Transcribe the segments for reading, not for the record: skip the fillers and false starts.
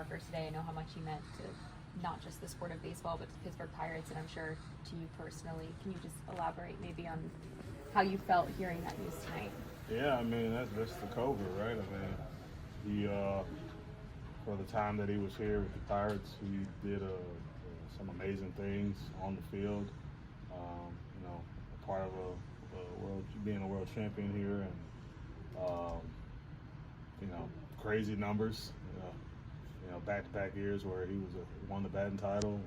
Parkers today. I know how much he meant to not just the sport of baseball, but to Pittsburgh Pirates, and I'm sure to you personally. Can you just elaborate maybe on how you felt hearing that news tonight? Yeah, I mean, that's the COVID, right? I mean, he, for the time that he was here with the Pirates, he did some amazing things on the field. You know, a part of being a world champion here, and you know, crazy numbers. You know, back-to-back years where he won the batting title.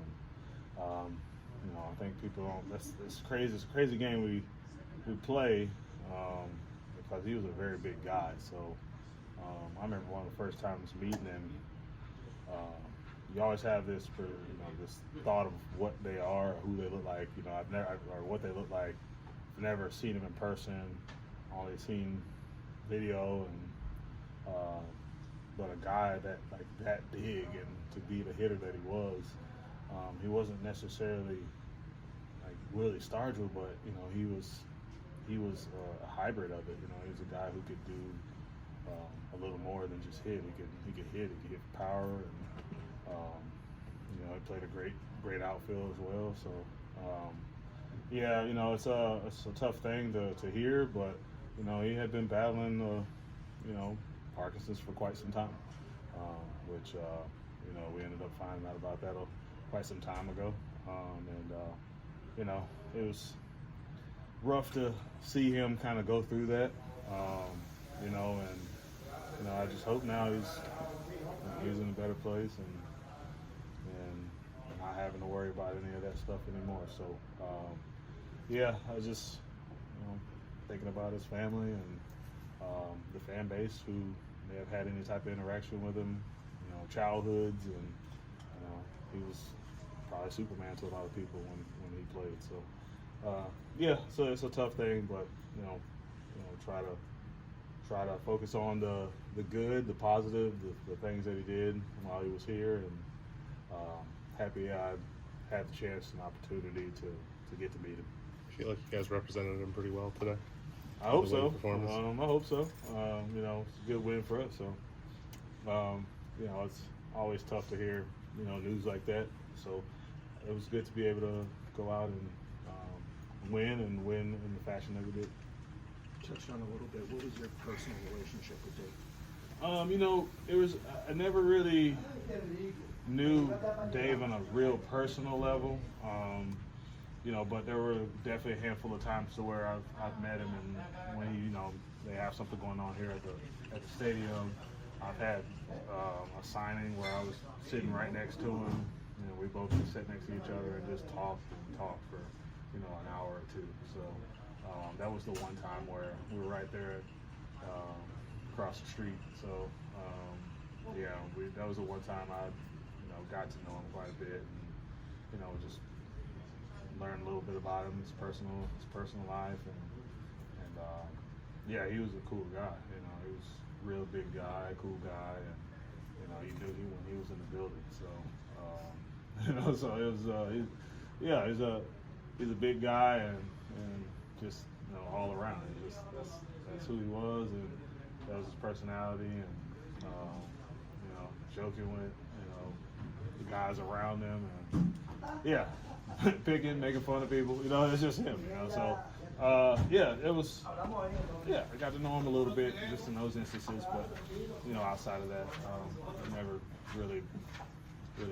And, you know, I think people don't. It's crazy. It's a crazy game we play because he was a very big guy. So I remember one of the first times meeting him. You always have this, this thought of what they are, or who they look like. You know, or what they look like. I've never seen him in person. Only seen video, and but a guy that big and to be the hitter that he wasn't necessarily like Willie Stargell, but you know he was a hybrid of it. You know, he was a guy who could do a little more than just hit. He could hit power, and you know, he played a great outfield as well. So yeah, you know, it's a tough thing to hear, but you know, he had been battling you know, Parkinson's for quite some time, which you know, we ended up finding out about that quite some time ago, and you know, it was rough to see him kind of go through that, you know, and you know, I just hope now he's in a better place and not having to worry about any of that stuff anymore. So yeah, I was just, you know, thinking about his family and the fan base who may have had any type of interaction with him, you know, childhoods, and you know, he was probably Superman to a lot of people when he played. So yeah, so it's a tough thing, but you know, try to focus on the good, the positive, the things that he did while he was here, and happy I had the chance and opportunity to get to meet him. I feel like you guys represented him pretty well today. I hope so. I hope so. You know, it's a good win for us. So, you know, it's always tough to hear, you know, news like that. So it was good to be able to go out and win in the fashion that we did. Touched on a little bit. What was your personal relationship with Dave? You know, I never really knew Dave on a real personal level. You know, but there were definitely a handful of times to where I've met him, and when you know, they have something going on here at the stadium. I've had a signing where I was sitting right next to him. You know, we both just sat next to each other and just talked for, you know, an hour or two. So that was the one time where we were right there across the street. So yeah, that was the one time I, you know, got to know him quite a bit, and you know, just learn a little bit about him, his personal life, and yeah, he was a cool guy. You know, he was a real big guy, cool guy, and you know, you knew when he was in the building. So you know, so it was he's a big guy, and just, you know, all around. That's who he was, and that was his personality, and you know, joking with, you know, the guys around him, and yeah, picking, making fun of people. You know, it's just him. You know, so yeah, it was. Yeah, I got to know him a little bit just in those instances, but you know, outside of that, I never really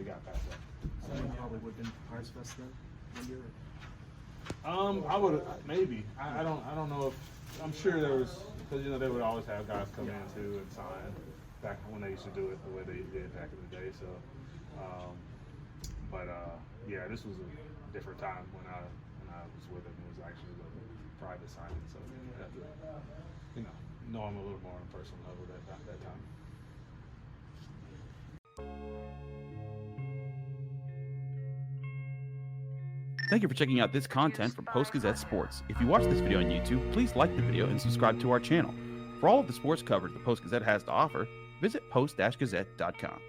got past that. So you probably would have been Pirates Fest then one year. I would maybe. I don't know if. I'm sure there was, because you know, they would always have guys come in too and sign back when they used to do it the way they did back in the day. So, but yeah, this was a different time when I was with him. It was actually a private signing, so I had to, you know him a little more on a personal level that time. Thank you for checking out this content from Post-Gazette Sports. If you watch this video on YouTube, please like the video and subscribe to our channel. For all of the sports coverage the Post-Gazette has to offer, visit post-gazette.com.